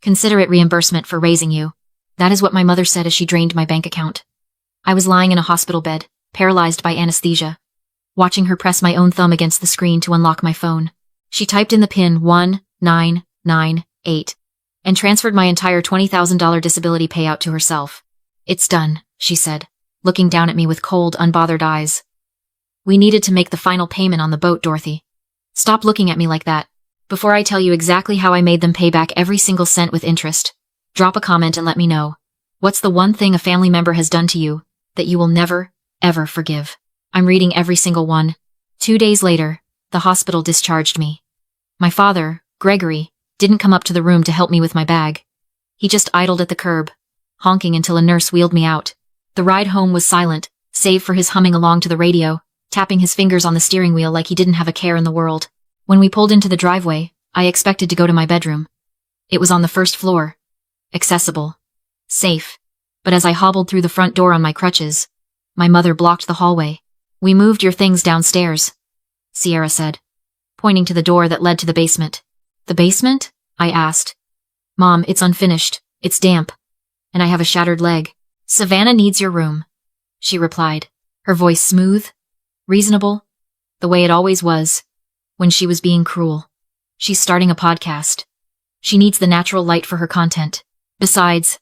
Consider it reimbursement for raising you. That is what my mother said as she drained my bank account. I was lying in a hospital bed, paralyzed by anesthesia, watching her press my own thumb against the screen to unlock my phone. She typed in the PIN 1998 and transferred my entire $20,000 disability payout to herself. It's done, she said, looking down at me with cold, unbothered eyes. We needed to make the final payment on the boat, Dorothy. Stop looking at me like that. Before I tell you exactly how I made them pay back every single cent with interest, drop a comment and let me know. What's the one thing a family member has done to you that you will never, ever forgive? I'm reading every single one. 2 days later, the hospital discharged me. My father, Gregory, didn't come up to the room to help me with my bag. He just idled at the curb, honking until a nurse wheeled me out. The ride home was silent, save for his humming along to the radio, tapping his fingers on the steering wheel like he didn't have a care in the world. When we pulled into the driveway, I expected to go to my bedroom. It was on the first floor. Accessible. Safe. But as I hobbled through the front door on my crutches, my mother blocked the hallway. We moved your things downstairs, Sierra said, pointing to the door that led to the basement. The basement? I asked. Mom, it's unfinished. It's damp. And I have a shattered leg. Savannah needs your room, she replied, her voice smooth, reasonable, the way it always was, when she was being cruel. She's starting a podcast. She needs the natural light for her content. Besides,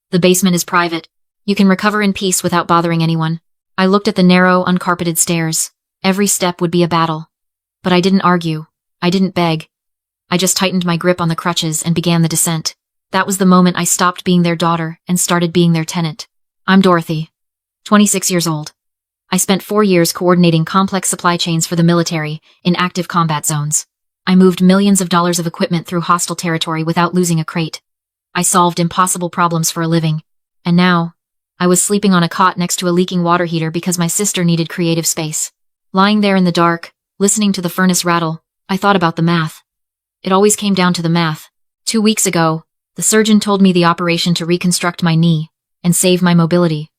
the basement is private. You can recover in peace without bothering anyone. I looked at the narrow, uncarpeted stairs. Every step would be a battle. But I didn't argue. I didn't beg. I just tightened my grip on the crutches and began the descent. That was the moment I stopped being their daughter and started being their tenant. I'm Dorothy, 26 years old. I spent 4 years coordinating complex supply chains for the military in active combat zones. I moved millions of dollars of equipment through hostile territory without losing a crate. I solved impossible problems for a living. And now, I was sleeping on a cot next to a leaking water heater because my sister needed creative space. Lying there in the dark, listening to the furnace rattle, I thought about the math. It always came down to the math. 2 weeks ago, the surgeon told me the operation to reconstruct my knee and save my mobility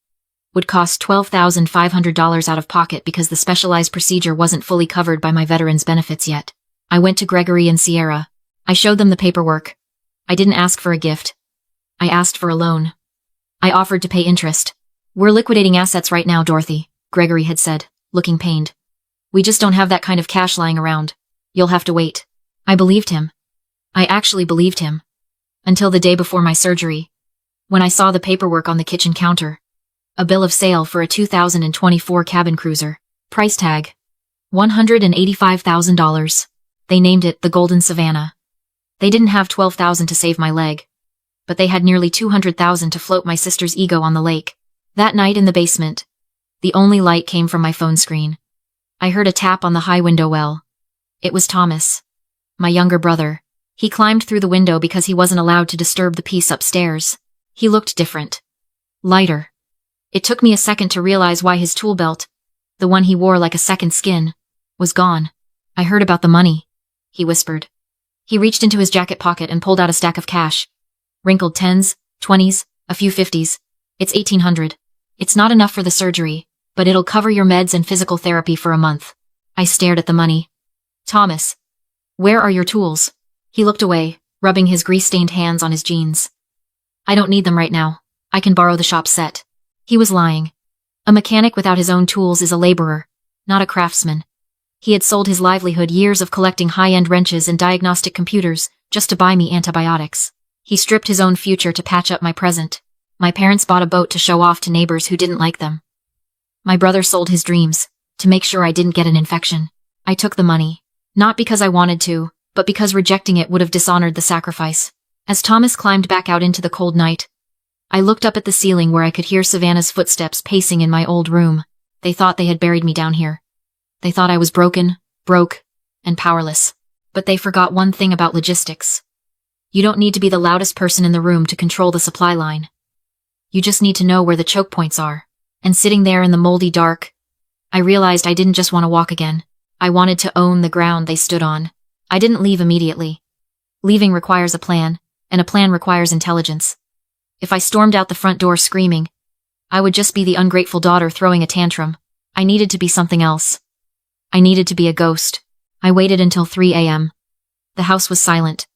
would cost $12,500 out of pocket because the specialized procedure wasn't fully covered by my veterans benefits yet. I went to Gregory and Sierra. I showed them the paperwork. I didn't ask for a gift. I asked for a loan. I offered to pay interest. We're liquidating assets right now, Dorothy, Gregory had said, looking pained. We just don't have that kind of cash lying around. You'll have to wait. I believed him. I actually believed him. Until the day before my surgery, when I saw the paperwork on the kitchen counter. A bill of sale for a 2024 cabin cruiser. Price tag, $185,000. They named it the Golden Savannah. They didn't have $12,000 to save my leg, but they had nearly $200,000 to float my sister's ego on the lake. That night in the basement, the only light came from my phone screen. I heard a tap on the high window well. It was Thomas, my younger brother. He climbed through the window because he wasn't allowed to disturb the peace upstairs. He looked different. Lighter. It took me a second to realize why his tool belt, the one he wore like a second skin, was gone. I heard about the money, he whispered. He reached into his jacket pocket and pulled out a stack of cash. Wrinkled 10s, 20s, a few 50s. It's $1,800. It's not enough for the surgery, but it'll cover your meds and physical therapy for a month. I stared at the money. Thomas, where are your tools? He looked away, rubbing his grease-stained hands on his jeans. I don't need them right now. I can borrow the shop set. He was lying. A mechanic without his own tools is a laborer, not a craftsman. He had sold his livelihood years of collecting high-end wrenches and diagnostic computers just to buy me antibiotics. He stripped his own future to patch up my present. My parents bought a boat to show off to neighbors who didn't like them. My brother sold his dreams to make sure I didn't get an infection. I took the money, not because I wanted to, but because rejecting it would have dishonored the sacrifice. As Thomas climbed back out into the cold night, I looked up at the ceiling where I could hear Savannah's footsteps pacing in my old room. They thought they had buried me down here. They thought I was broken, broke, and powerless. But they forgot one thing about logistics. You don't need to be the loudest person in the room to control the supply line. You just need to know where the choke points are. And sitting there in the moldy dark, I realized I didn't just want to walk again. I wanted to own the ground they stood on. I didn't leave immediately. Leaving requires a plan, and a plan requires intelligence. If I stormed out the front door screaming, I would just be the ungrateful daughter throwing a tantrum. I needed to be something else. I needed to be a ghost. I waited until 3 a.m. The house was silent.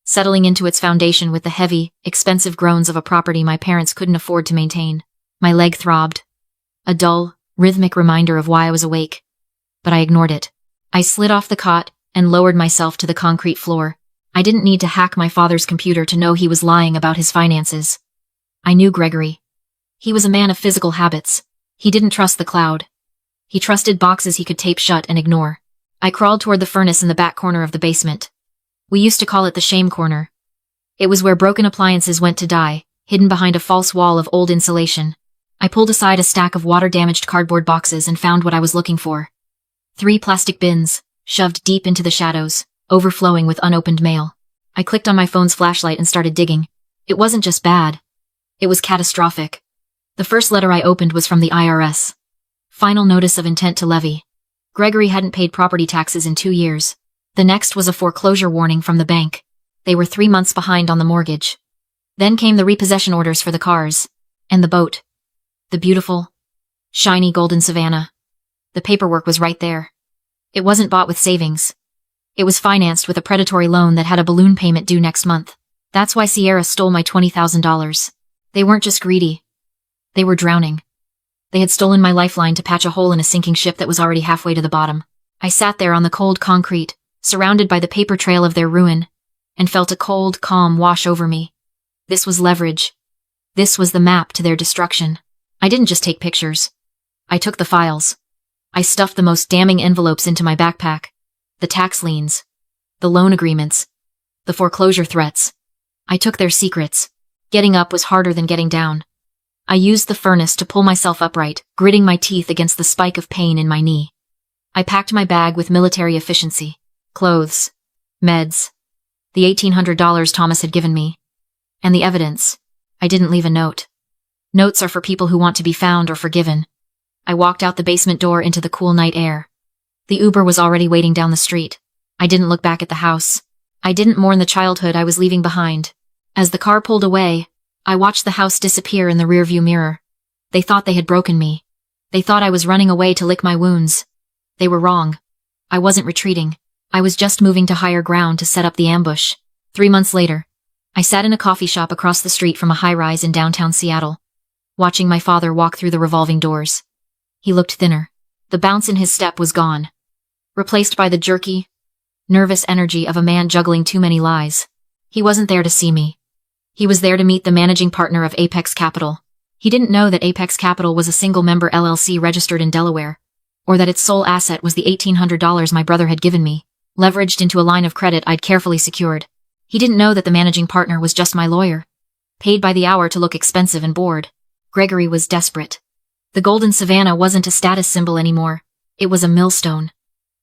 settling into its foundation with the heavy, expensive groans of a property my parents couldn't afford to maintain. My leg throbbed. A dull, rhythmic reminder of why I was awake. But I ignored it. I slid off the cot and lowered myself to the concrete floor. I didn't need to hack my father's computer to know he was lying about his finances. I knew Gregory. He was a man of physical habits. He didn't trust the cloud. He trusted boxes he could tape shut and ignore. I crawled toward the furnace in the back corner of the basement. We used to call it the shame corner. It was where broken appliances went to die, hidden behind a false wall of old insulation. I pulled aside a stack of water-damaged cardboard boxes and found what I was looking for. 3 plastic bins, shoved deep into the shadows, overflowing with unopened mail. I clicked on my phone's flashlight and started digging. It wasn't just bad. It was catastrophic. The first letter I opened was from the IRS. Final notice of intent to levy. Gregory hadn't paid property taxes in 2 years. The next was a foreclosure warning from the bank. They were 3 months behind on the mortgage. Then came the repossession orders for the cars. And the boat. The beautiful, shiny golden Savannah. The paperwork was right there. It wasn't bought with savings. It was financed with a predatory loan that had a balloon payment due next month. That's why Sierra stole my $20,000. They weren't just greedy. They were drowning. They had stolen my lifeline to patch a hole in a sinking ship that was already halfway to the bottom. I sat there on the cold concrete, surrounded by the paper trail of their ruin, and felt a cold calm wash over me. This was leverage. This was the map to their destruction. I didn't just take pictures. I took the files. I stuffed the most damning envelopes into my backpack. The tax liens. The loan agreements. The foreclosure threats. I took their secrets. Getting up was harder than getting down. I used the furnace to pull myself upright, gritting my teeth against the spike of pain in my knee. I packed my bag with military efficiency. Clothes. Meds. The $1,800 Thomas had given me. And the evidence. I didn't leave a note. Notes are for people who want to be found or forgiven. I walked out the basement door into the cool night air. The Uber was already waiting down the street. I didn't look back at the house. I didn't mourn the childhood I was leaving behind. As the car pulled away, I watched the house disappear in the rearview mirror. They thought they had broken me. They thought I was running away to lick my wounds. They were wrong. I wasn't retreating. I was just moving to higher ground to set up the ambush. 3 months later, I sat in a coffee shop across the street from a high-rise in downtown Seattle, watching my father walk through the revolving doors. He looked thinner. The bounce in his step was gone, replaced by the jerky, nervous energy of a man juggling too many lies. He wasn't there to see me. He was there to meet the managing partner of Apex Capital. He didn't know that Apex Capital was a single-member LLC registered in Delaware, or that its sole asset was the $1,800 my brother had given me, leveraged into a line of credit I'd carefully secured. He didn't know that the managing partner was just my lawyer, paid by the hour to look expensive and bored. Gregory was desperate. The golden Savannah wasn't a status symbol anymore. It was a millstone.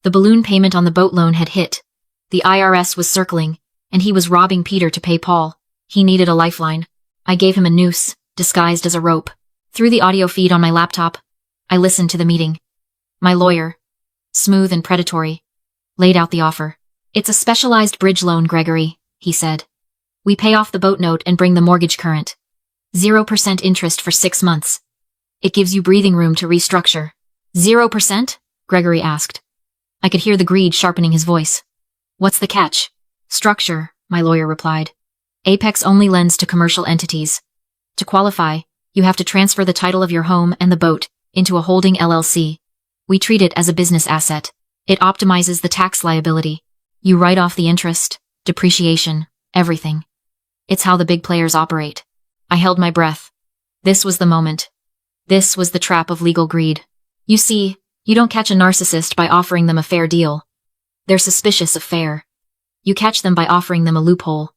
The balloon payment on the boat loan had hit. The IRS was circling, and he was robbing Peter to pay Paul. He needed a lifeline. I gave him a noose, disguised as a rope. Through the audio feed on my laptop, I listened to the meeting. My lawyer, smooth and predatory, laid out the offer. "It's a specialized bridge loan, Gregory," he said. "We pay off the boat note and bring the mortgage current. 0% interest for 6 months. It gives you breathing room to restructure." 0%? Gregory asked. I could hear the greed sharpening his voice. "What's the catch?" "Structure," my lawyer replied. "Apex only lends to commercial entities. To qualify, you have to transfer the title of your home and the boat into a holding LLC. We treat it as a business asset. It optimizes the tax liability. You write off the interest, depreciation, everything. It's how the big players operate." I held my breath. This was the moment. This was the trap of legal greed. You see, you don't catch a narcissist by offering them a fair deal. They're suspicious of fair. You catch them by offering them a loophole.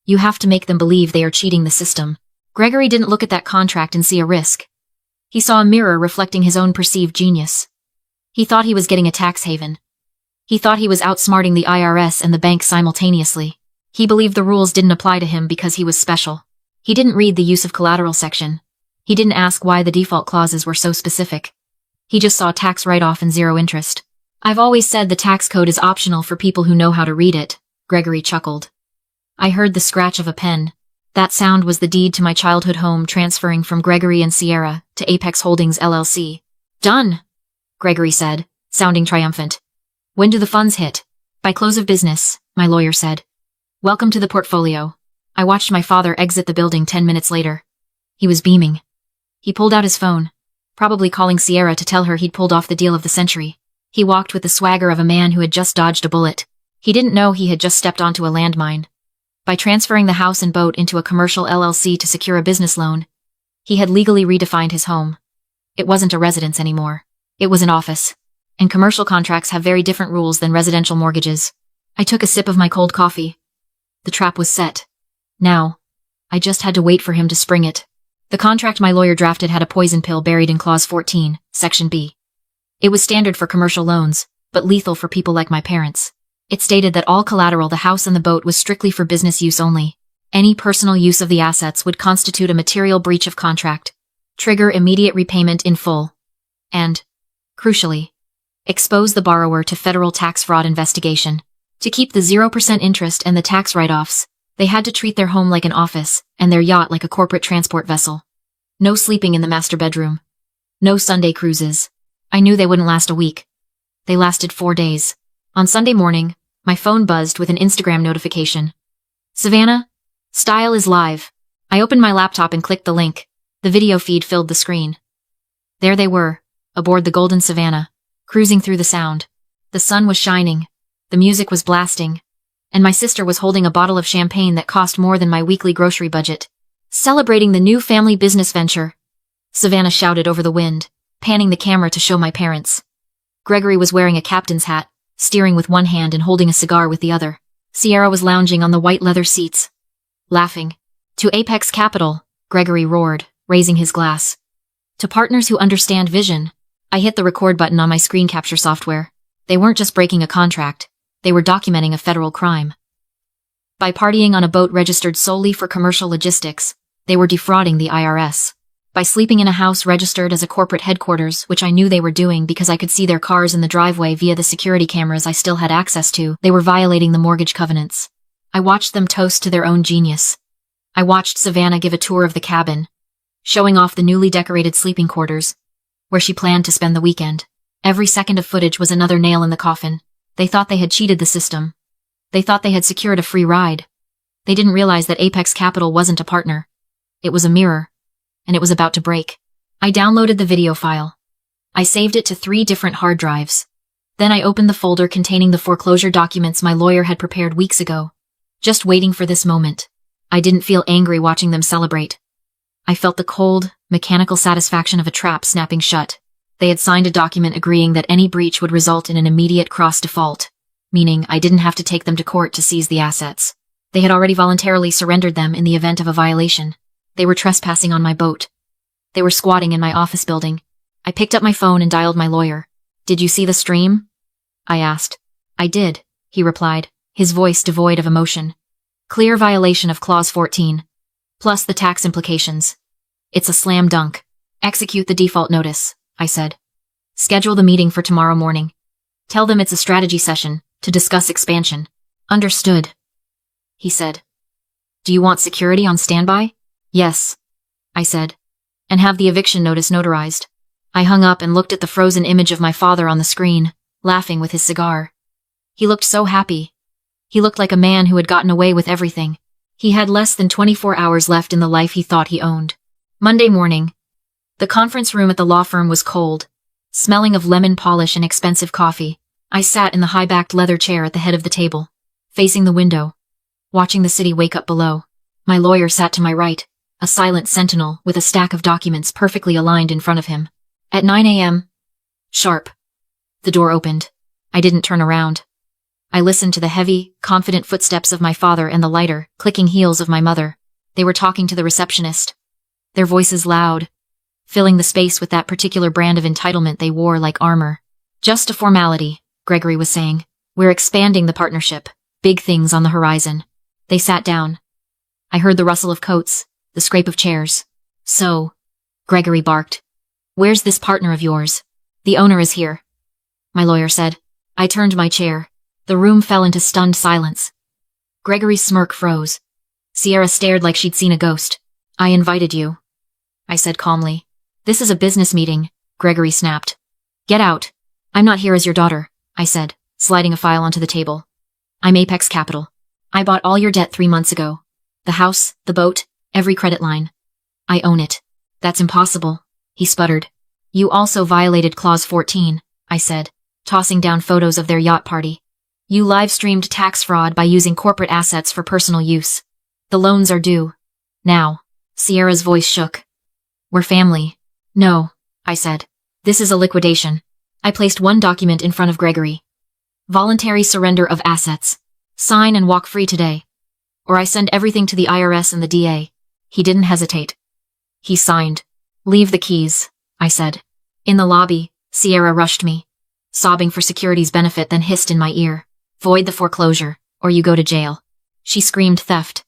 You have to make them believe they are cheating the system. Gregory didn't look at that contract and see a risk. He saw a mirror reflecting his own perceived genius. He thought he was getting a tax haven. He thought he was outsmarting the IRS and the bank simultaneously. He believed the rules didn't apply to him because he was special. He didn't read the use of collateral section. He didn't ask why the default clauses were so specific. He just saw tax write-off and zero interest. "I've always said the tax code is optional for people who know how to read it," Gregory chuckled. I heard the scratch of a pen. That sound was the deed to my childhood home transferring from Gregory and Sierra to Apex Holdings LLC. "Done," Gregory said, sounding triumphant. "When do the funds hit?" "By close of business," my lawyer said. Welcome to the portfolio. I watched my father exit the building 10 minutes later. He was beaming. He pulled out his phone, probably calling Sierra to tell her he'd pulled off the deal of the century. He walked with the swagger of a man who had just dodged a bullet. He didn't know he had just stepped onto a landmine. By transferring the house and boat into a commercial LLC to secure a business loan, he had legally redefined his home. It wasn't a residence anymore. It was an office. And commercial contracts have very different rules than residential mortgages. I took a sip of my cold coffee. The trap was set. Now, I just had to wait for him to spring it. The contract my lawyer drafted had a poison pill buried in Clause 14, Section B. It was standard for commercial loans, but lethal for people like my parents. It stated that all collateral, the house and the boat, was strictly for business use only. Any personal use of the assets would constitute a material breach of contract, trigger immediate repayment in full, and, crucially, expose the borrower to federal tax fraud investigation. To keep the 0% interest and the tax write-offs, they had to treat their home like an office and their yacht like a corporate transport vessel. No sleeping in the master bedroom. No Sunday cruises. I knew they wouldn't last a week. They lasted 4 days. On Sunday morning, my phone buzzed with an Instagram notification. Savannah, Style is live. I opened my laptop and clicked the link. The video feed filled the screen. There they were, aboard the Golden Savannah, cruising through the Sound. The sun was shining. The music was blasting. And my sister was holding a bottle of champagne that cost more than my weekly grocery budget. Celebrating the new family business venture. Savannah shouted over the wind, panning the camera to show my parents. Gregory was wearing a captain's hat, steering with one hand and holding a cigar with the other. Sierra was lounging on the white leather seats, laughing. To Apex Capital, Gregory roared, raising his glass. To partners who understand vision. I hit the record button on my screen capture software. They weren't just breaking a contract. They were documenting a federal crime. By partying on a boat registered solely for commercial logistics, they were defrauding the IRS. By sleeping in a house registered as a corporate headquarters, which I knew they were doing because I could see their cars in the driveway via the security cameras I still had access to, they were violating the mortgage covenants. I watched them toast to their own genius. I watched Savannah give a tour of the cabin, showing off the newly decorated sleeping quarters, where she planned to spend the weekend. Every second of footage was another nail in the coffin. They thought they had cheated the system. They thought they had secured a free ride. They didn't realize that Apex Capital wasn't a partner. It was a mirror, and it was about to break. I downloaded the video file. I saved it to 3 different hard drives. Then I opened the folder containing the foreclosure documents my lawyer had prepared weeks ago, just waiting for this moment. I didn't feel angry watching them celebrate. I felt the cold, mechanical satisfaction of a trap snapping shut. They had signed a document agreeing that any breach would result in an immediate cross-default, meaning I didn't have to take them to court to seize the assets. They had already voluntarily surrendered them in the event of a violation. They were trespassing on my boat. They were squatting in my office building. I picked up my phone and dialed my lawyer. "Did you see the stream?" I asked. "I did," he replied, his voice devoid of emotion. "Clear violation of Clause 14. Plus the tax implications. It's a slam dunk. Execute the default notice," I said. "Schedule the meeting for tomorrow morning. Tell them it's a strategy session to discuss expansion." "Understood," he said. "Do you want security on standby?" "Yes," I said. "And have the eviction notice notarized." I hung up and looked at the frozen image of my father on the screen, laughing with his cigar. He looked so happy. He looked like a man who had gotten away with everything. He had less than 24 hours left in the life he thought he owned. Monday morning. The conference room at the law firm was cold, smelling of lemon polish and expensive coffee. I sat in the high-backed leather chair at the head of the table, facing the window, watching the city wake up below. My lawyer sat to my right, a silent sentinel with a stack of documents perfectly aligned in front of him. At 9 a.m. sharp, the door opened. I didn't turn around. I listened to the heavy, confident footsteps of my father and the lighter, clicking heels of my mother. They were talking to the receptionist, their voices loud, filling the space with that particular brand of entitlement they wore like armor. "Just a formality," Gregory was saying. "We're expanding the partnership. Big things on the horizon." They sat down. I heard the rustle of coats, the scrape of chairs. "So," Gregory barked, "where's this partner of yours?" "The owner is here," my lawyer said. I turned my chair. The room fell into stunned silence. Gregory's smirk froze. Sierra stared like she'd seen a ghost. "I invited you," I said calmly. "This is a business meeting," Gregory snapped. "Get out. I'm not here as your daughter," I said, sliding a file onto the table. "I'm Apex Capital. I bought all your debt 3 months ago. The house, the boat, every credit line. I own it. That's impossible, he sputtered. You also violated Clause 14, I said, tossing down photos of their yacht party. You live-streamed tax fraud by using corporate assets for personal use. The loans are due. Now. Sierra's voice shook. We're family. No, I said. This is a liquidation. I placed one document in front of Gregory. Voluntary surrender of assets. Sign and walk free today. Or I send everything to the IRS and the DA. He didn't hesitate. He signed. Leave the keys, I said. In the lobby, Sierra rushed me, sobbing for security's benefit, then hissed in my ear. Void the foreclosure, or you go to jail. She screamed theft.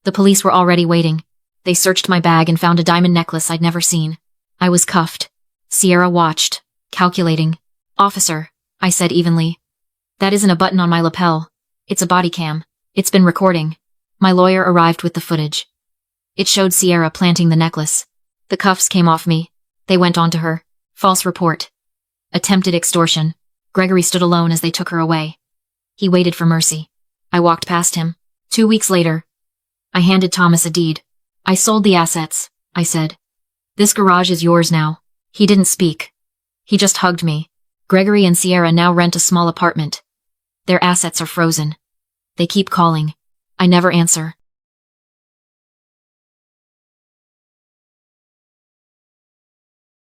The police were already waiting. They searched my bag and found a diamond necklace I'd never seen. I was cuffed. Sierra watched, calculating. Officer, I said evenly. That isn't a button on my lapel. It's a body cam. It's been recording. My lawyer arrived with the footage. It showed Sierra planting the necklace. The cuffs came off me. They went onto her. False report. Attempted extortion. Gregory stood alone as they took her away. He waited for mercy. I walked past him. 2 weeks later, I handed Thomas a deed. I sold the assets, I said. This garage is yours now. He didn't speak. He just hugged me. Gregory and Sierra now rent a small apartment. Their assets are frozen. They keep calling. I never answer.